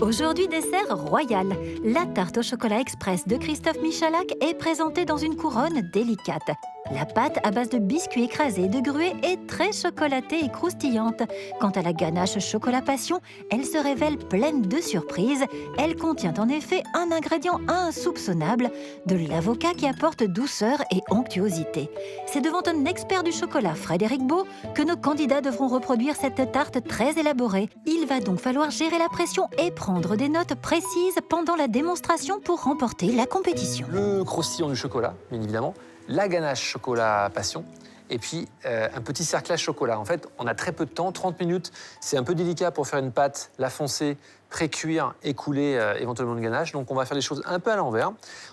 Aujourd'hui, dessert royal. La tarte au chocolat express de Christophe Michalak est présentée dans une couronne délicate. La pâte à base de biscuits écrasés de gruau est très chocolatée et croustillante. Quant à la ganache chocolat passion, elle se révèle pleine de surprises. Elle contient en effet un ingrédient insoupçonnable, de l'avocat qui apporte douceur et onctuosité. C'est devant un expert du chocolat, Frédéric Beau, que nos candidats devront reproduire cette tarte très élaborée. Il va donc falloir gérer la pression et prendre des notes précises pendant la démonstration pour remporter la compétition. Le croustillant du chocolat, bien évidemment, la ganache chocolat passion, et puis un petit cerclage chocolat. En fait, on a très peu de temps, 30 minutes. C'est un peu délicat pour faire une pâte, la foncer, pré-cuire et couler éventuellement une ganache. Donc on va faire les choses un peu à l'envers.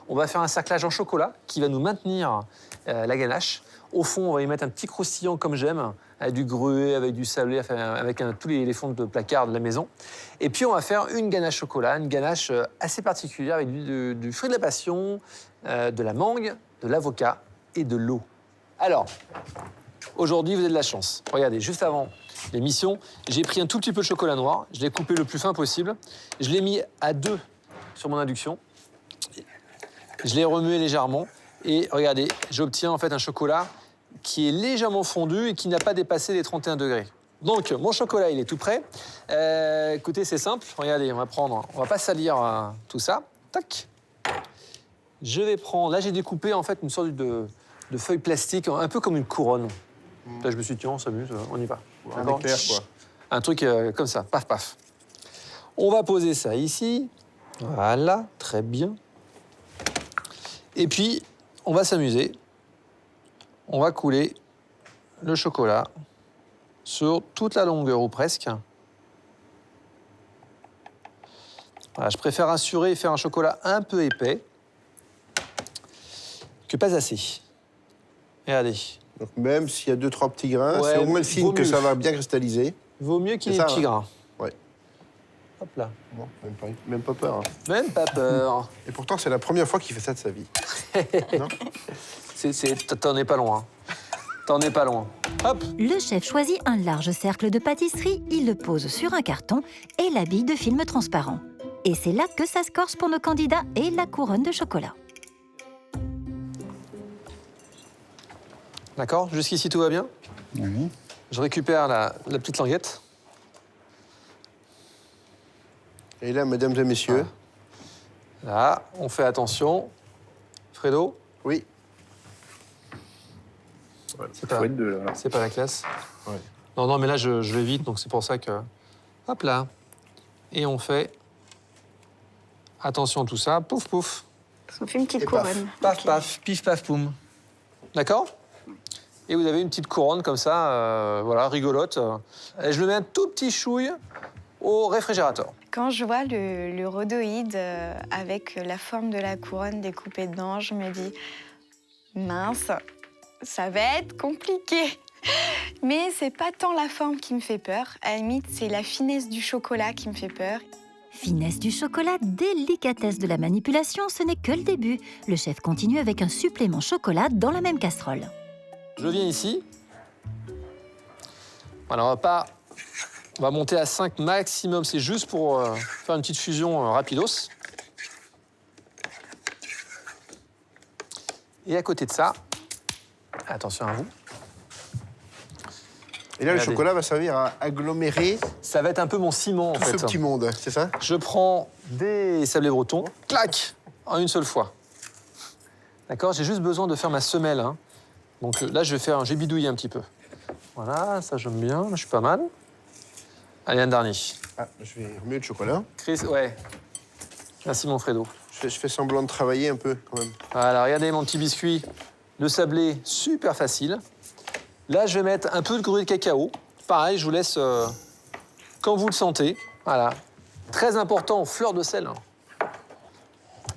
On va faire un cerclage en chocolat qui va nous maintenir la ganache. Au fond, on va y mettre un petit croustillant comme j'aime, avec du gruau, avec du sablé, avec tous les fonds de placard de la maison. Et puis on va faire une ganache chocolat, une ganache assez particulière avec du fruit de la passion, de la mangue, de l'avocat et de l'eau. Alors, aujourd'hui, vous avez de la chance. Regardez, juste avant l'émission, j'ai pris un tout petit peu de chocolat noir, je l'ai coupé le plus fin possible, je l'ai mis à 2 sur mon induction, je l'ai remué légèrement, et regardez, j'obtiens en fait un chocolat qui est légèrement fondu et qui n'a pas dépassé les 31 degrés. Donc, mon chocolat, il est tout prêt. Écoutez, c'est simple. Regardez, on va pas salir tout ça. Tac. Je vais prendre, là j'ai découpé en fait une sorte de feuille plastique, un peu comme une couronne. Là je me suis dit, tiens, on s'amuse, on y va. Un éclair, quoi. Un truc comme ça, paf, paf. On va poser ça ici. Voilà, très bien. Et puis, on va s'amuser. On va couler le chocolat sur toute la longueur, ou presque. Voilà, je préfère assurer et faire un chocolat un peu épais que pas assez. Regardez. Donc même s'il y a 2-3 petits grains, Ouais, c'est au moins le signe vaut que mieux. ça va bien cristalliser. Vaut mieux qu'il y ait C'est des ça, petits hein. grains. Ouais. Hop là. Bon, même pas peur. Hein. Même pas peur. Et pourtant, c'est la première fois qu'il fait ça de sa vie. Non ? T'en es pas loin. T'en es pas loin. Hop. Le chef choisit un large cercle de pâtisserie, il le pose sur un carton et l'habille de film transparent. Et c'est là que ça se corse pour nos candidats et la couronne de chocolat. D'accord, jusqu'ici tout va bien. Oui. Je récupère la petite languette. Et là, mesdames et messieurs, Là, on fait attention. Fredo, oui. c'est pas, là. c'est pas la classe. Ouais. Non, mais là, je vais vite, donc c'est pour ça que... Hop là. Et on fait... Attention à tout ça. Pouf, pouf. On fait une petite Et paf. couronne. Paf, Ok. paf, pif, paf, poum. D'accord ? Et vous avez une petite couronne comme ça, voilà, rigolote. Et je le mets un tout petit chouille au réfrigérateur. Quand je vois le rhodoïde avec la forme de la couronne découpée dedans, je me dis mince, ça va être compliqué. Mais c'est pas tant la forme qui me fait peur. À la limite, c'est la finesse du chocolat qui me fait peur. Finesse du chocolat, délicatesse de la manipulation, ce n'est que le début. Le chef continue avec un supplément chocolat dans la même casserole. Je viens ici. Voilà, on va monter à 5 maximum. C'est juste pour faire une petite fusion rapidos. Et à côté de ça, attention à vous. Et là, le Regardez. chocolat va servir à agglomérer Ça va être un peu mon ciment, en tout fait. ce petit monde, c'est ça ? Je prends des sablés bretons, clac, en une seule fois. D'accord ? J'ai juste besoin de faire ma semelle. Hein. Donc là, j'ai bidouillé un petit peu. Voilà, ça j'aime bien, je suis pas mal. Allez, un dernier. Ah, je vais remuer le chocolat. Chris, ouais. Merci mon Fredo. Je fais semblant de travailler un peu, quand même. Voilà, regardez mon petit biscuit. Le sablé, super facile. Là, je vais mettre un peu de gruau de cacao. Pareil, je vous laisse quand vous le sentez. Voilà. Très important, fleur de sel.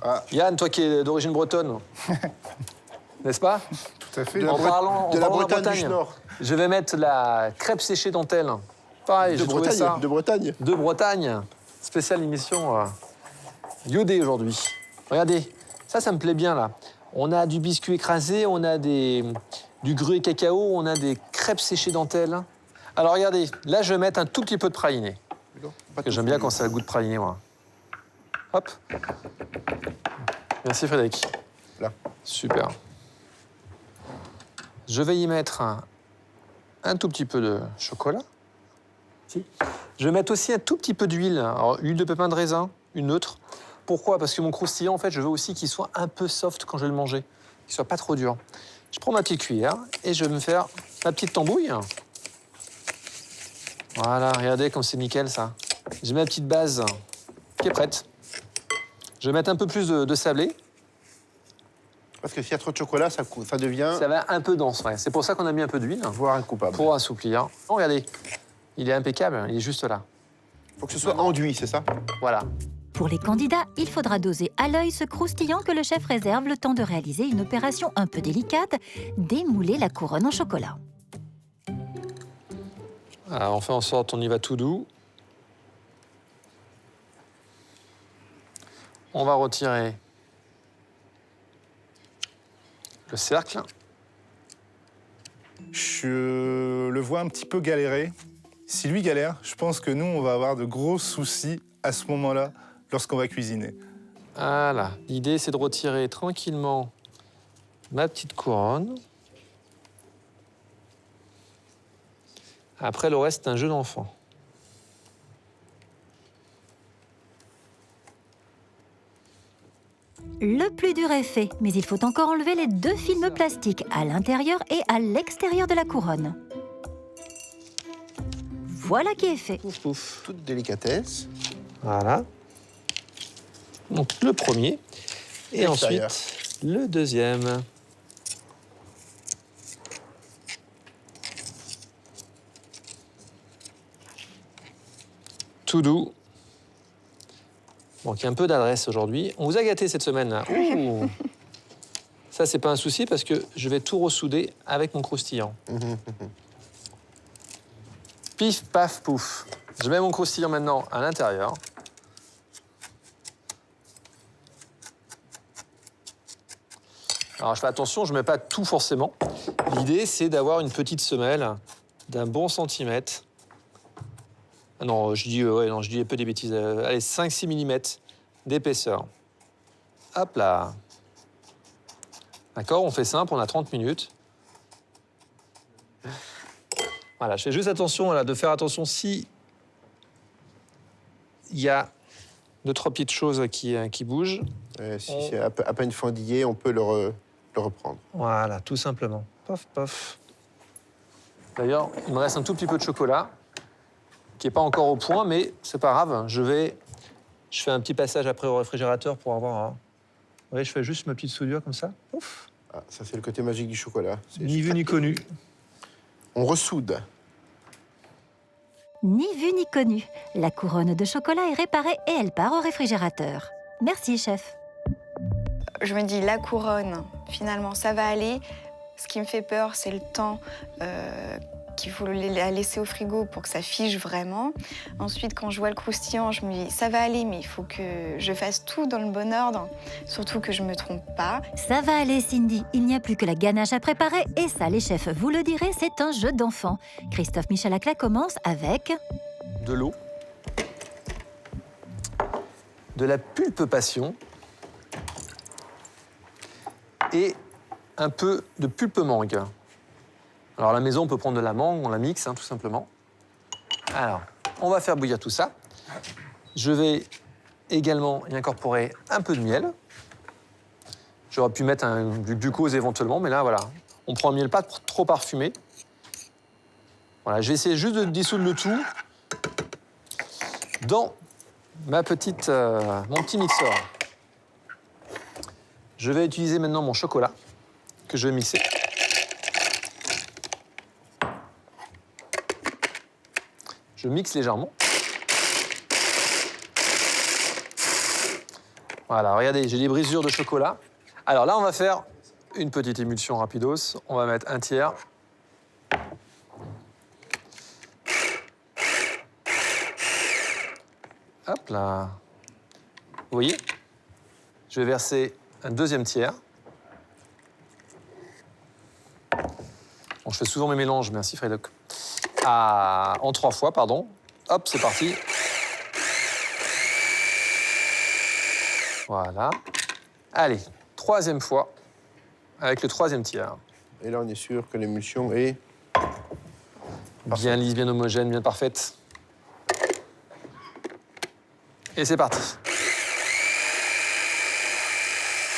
Ah. Yann, toi qui es d'origine bretonne, n'est-ce pas? Tout à fait. De En la, parlant de la de Bretagne du Nord. Je vais mettre la crêpe séchée dentelle. Pareil, De j'ai trouvé Bretagne, ça. de Bretagne. De Bretagne. Spéciale émission iodée aujourd'hui. Regardez, ça me plaît bien là. On a du biscuit écrasé, on a du gruau et cacao, on a des crêpes séchées dentelle. Alors regardez, là je vais mettre un tout petit peu de praliné. Pas Parce que tout j'aime bien fondu. quand ça a le goût de praliné, moi. Hop. Merci Frédéric. Là. Super. Je vais y mettre un tout petit peu de chocolat. Je vais mettre aussi un tout petit peu d'huile. Alors, huile de pépin de raisin, une neutre. Pourquoi? Parce que mon croustillant, en fait, je veux aussi qu'il soit un peu soft quand je vais le manger. Qu'il soit pas trop dur. Je prends ma petite cuillère et je vais me faire ma petite tambouille. Voilà, regardez comme c'est nickel, ça. J'ai ma petite base qui est prête. Je vais mettre un peu plus de sablé. Parce que s'il y a trop de chocolat, ça devient... Ça va un peu dense, ouais. C'est pour ça qu'on a mis un peu d'huile. voire incoupable. Pour assouplir. Oh, regardez, il est impeccable, il est juste là. Il faut que ce soit enduit, c'est ça? Voilà. Pour les candidats, il faudra doser à l'œil ce croustillant que le chef réserve le temps de réaliser une opération un peu délicate, démouler la couronne en chocolat. Alors, on fait en sorte, on y va tout doux. On va retirer le cercle. Je le vois un petit peu galérer. Si lui galère, je pense que nous, on va avoir de gros soucis à ce moment-là, lorsqu'on va cuisiner. Voilà. L'idée, c'est de retirer tranquillement ma petite couronne. Après, le reste, c'est un jeu d'enfant. Le plus dur est fait, mais il faut encore enlever les 2 films plastiques à l'intérieur et à l'extérieur de la couronne. Voilà qui est fait. Pouf, pouf. Toute délicatesse. Voilà. Donc, le premier. Et L'extérieur. ensuite, le deuxième. Tout doux. Bon, il y a un peu d'adresse aujourd'hui. On vous a gâté cette semaine. Là. Ouh. Ça, c'est pas un souci parce que je vais tout ressouder avec mon croustillant. Pif, paf, pouf. Je mets mon croustillant maintenant à l'intérieur. Alors, je fais attention, je ne mets pas tout forcément. L'idée, c'est d'avoir une petite semelle d'un bon centimètre. Ah non, je dis un peu des bêtises. Allez, 5-6 mm d'épaisseur. Hop là. D'accord, on fait simple, on a 30 minutes. Voilà, je fais juste attention de faire attention si il y a 2-3 petites choses qui bougent. Si c'est à peine fendillé, on peut le reprendre. Voilà, tout simplement. Pof, pof. D'ailleurs, il me reste un tout petit peu de chocolat qui n'est pas encore au point, mais c'est pas grave. Je fais un petit passage après au réfrigérateur pour avoir... Vous voyez, je fais juste ma petite soudure comme ça. Ouf. Ah, ça, c'est le côté magique du chocolat. Ni vu ni connu. On ressoude. Ni vu ni connu. La couronne de chocolat est réparée et elle part au réfrigérateur. Merci, chef. Je me dis, la couronne, finalement, ça va aller. Ce qui me fait peur, c'est le temps qu'il faut la laisser au frigo pour que ça fige vraiment. Ensuite, quand je vois le croustillant, je me dis, ça va aller, mais il faut que je fasse tout dans le bon ordre, surtout que je ne me trompe pas. Ça va aller, Cindy. Il n'y a plus que la ganache à préparer. Et ça, les chefs, vous le direz, c'est un jeu d'enfant. Christophe Michalak commence avec... De l'eau. De la pulpe passion. Et un peu de pulpe mangue. Alors, à la maison, on peut prendre de la mangue, on la mixe, tout simplement. Alors, on va faire bouillir tout ça. Je vais également y incorporer un peu de miel. J'aurais pu mettre du glucose éventuellement, mais là, voilà. On prend un miel pas trop parfumé. Voilà, je vais essayer juste de dissoudre le tout dans mon petit mixeur. Je vais utiliser maintenant mon chocolat que je vais mixer. Je mixe légèrement. Voilà, regardez, j'ai des brisures de chocolat. Alors là, on va faire une petite émulsion rapidos. On va mettre un tiers. Hop là. Vous voyez? Je vais verser un deuxième tiers. Bon, je fais souvent mes mélanges, merci Frédéric. En 3 fois, pardon. Hop, c'est parti. Voilà. Allez, troisième fois, avec le troisième tiers. Et là, on est sûr que l'émulsion est... Bien lisse, bien homogène, bien parfaite. Et c'est parti.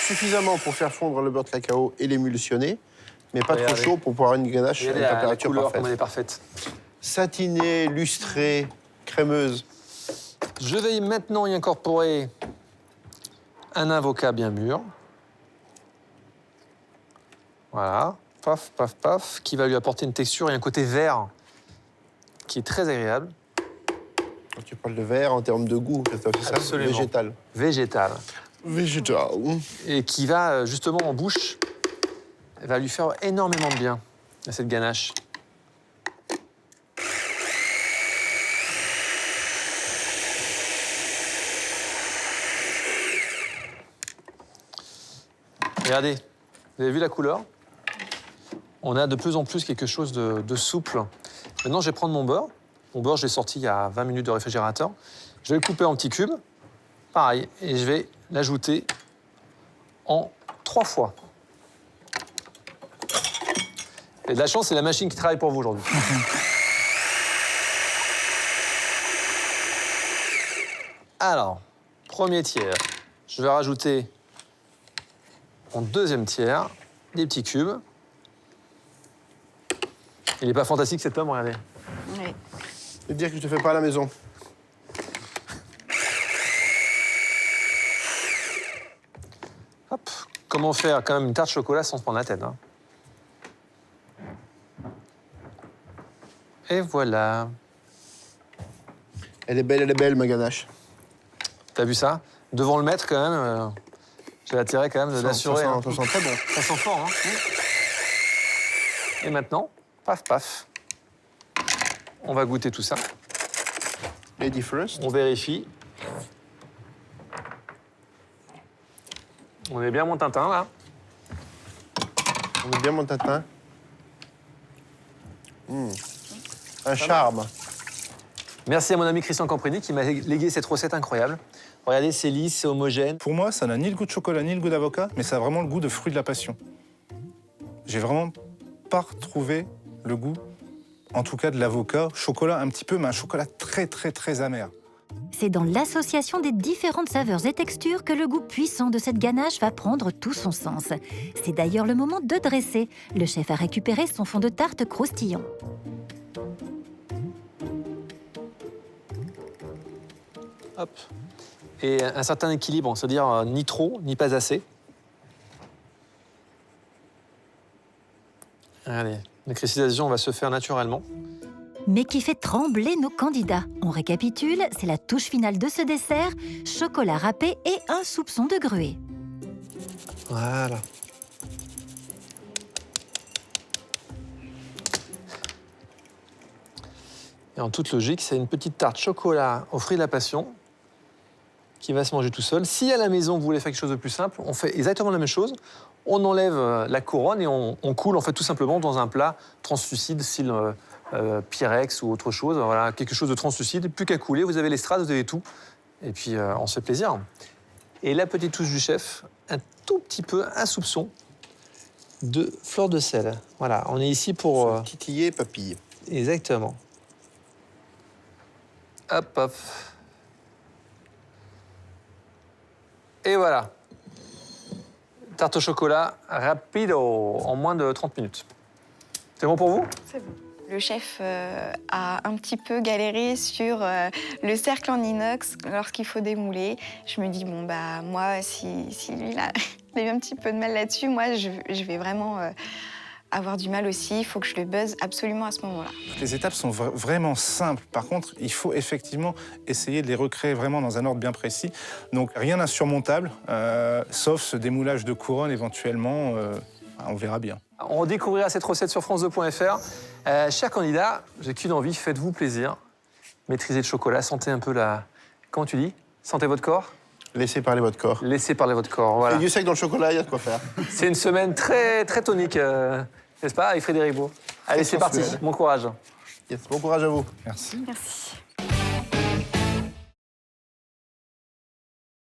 Suffisamment pour faire fondre le beurre de cacao et l'émulsionner, mais pas trop Regardez. chaud pour pouvoir avoir une ganache à Regardez une la température couleur, parfaite. comme elle est parfaite. Satinée, lustrée, crémeuse. Je vais maintenant y incorporer un avocat bien mûr. Voilà, paf, paf, paf, qui va lui apporter une texture et un côté vert qui est très agréable. Quand tu parles de vert en termes de goût, Christophe, c'est ça? Absolument. Végétal. Végétal. Végétal. Et qui va, justement, en bouche, va lui faire énormément de bien à cette ganache. Regardez, vous avez vu la couleur? On a de plus en plus quelque chose de souple. Maintenant, je vais prendre mon beurre. Mon beurre, je l'ai sorti il y a 20 minutes de réfrigérateur. Je vais le couper en petits cubes. Pareil, et je vais l'ajouter en 3 fois. Et de la chance, c'est la machine qui travaille pour vous aujourd'hui. Alors, premier tiers, je vais rajouter en deuxième tiers des petits cubes. Il n'est pas fantastique cet homme, regardez. Oui. Je veux dire que je te fais pas à la maison. Hop. Comment faire quand même une tarte chocolat sans se prendre la tête, hein. Et voilà. Elle est belle, ma ganache. T'as vu ça? Devant le maître, quand même, j'ai l'intérêt quand même d'assurer. Ça sent très bon. Ça sent fort, hein. Et maintenant, paf, paf. On va goûter tout ça. Lady first. On vérifie. On est bien mon Tintin, là. On est bien mon tatin. Un charme. Merci à mon ami Christian Camprini qui m'a légué cette recette incroyable. Regardez, c'est lisse, c'est homogène. Pour moi, ça n'a ni le goût de chocolat, ni le goût d'avocat, mais ça a vraiment le goût de fruit de la passion. J'ai vraiment pas retrouvé le goût, en tout cas de l'avocat. Chocolat un petit peu, mais un chocolat très, très, très amer. C'est dans l'association des différentes saveurs et textures que le goût puissant de cette ganache va prendre tout son sens. C'est d'ailleurs le moment de dresser. Le chef a récupéré son fond de tarte croustillant. Hop. Et un certain équilibre, c'est-à-dire ni trop, ni pas assez. Allez, la cristallisation va se faire naturellement. Mais qui fait trembler nos candidats. On récapitule, c'est la touche finale de ce dessert, chocolat râpé et un soupçon de gruau. Voilà. Et en toute logique, c'est une petite tarte chocolat aux fruits de la passion qui va se manger tout seul. Si à la maison, vous voulez faire quelque chose de plus simple, on fait exactement la même chose. On enlève la couronne et on coule en fait tout simplement dans un plat translucide, style Pyrex ou autre chose. Voilà, quelque chose de translucide, plus qu'à couler. Vous avez l'estrade, vous avez tout. Et puis, on se fait plaisir. Et la petite touche du chef, un tout petit peu, un soupçon de fleur de sel. Voilà, on est ici pour... Titiller, papille. Exactement. Hop, hop. Et voilà. Tarte au chocolat rapido, en moins de 30 minutes. C'est bon pour vous? C'est bon. Le chef a un petit peu galéré sur le cercle en inox lorsqu'il faut démouler. Je me dis, bon, bah, moi, si lui, il a eu un petit peu de mal là-dessus, moi, je vais vraiment avoir du mal aussi. Il faut que je le buzz absolument à ce moment-là. Les étapes sont vraiment simples. Par contre, il faut effectivement essayer de les recréer vraiment dans un ordre bien précis. Donc, rien d'insurmontable, sauf ce démoulage de couronne éventuellement. On verra bien. On découvrira cette recette sur france2.fr. Chers candidats, j'ai qu'une envie, faites-vous plaisir. Maîtrisez le chocolat, sentez un peu la... Comment tu dis? Sentez votre corps? Laissez parler votre corps. Laissez parler votre corps, voilà. Et du sec dans le chocolat, il y a de quoi faire. C'est une semaine très, très tonique, n'est-ce pas, avec Frédéric Beau? Allez, c'est parti, sensuel. bon courage. Yes, bon courage à vous. Merci. Merci.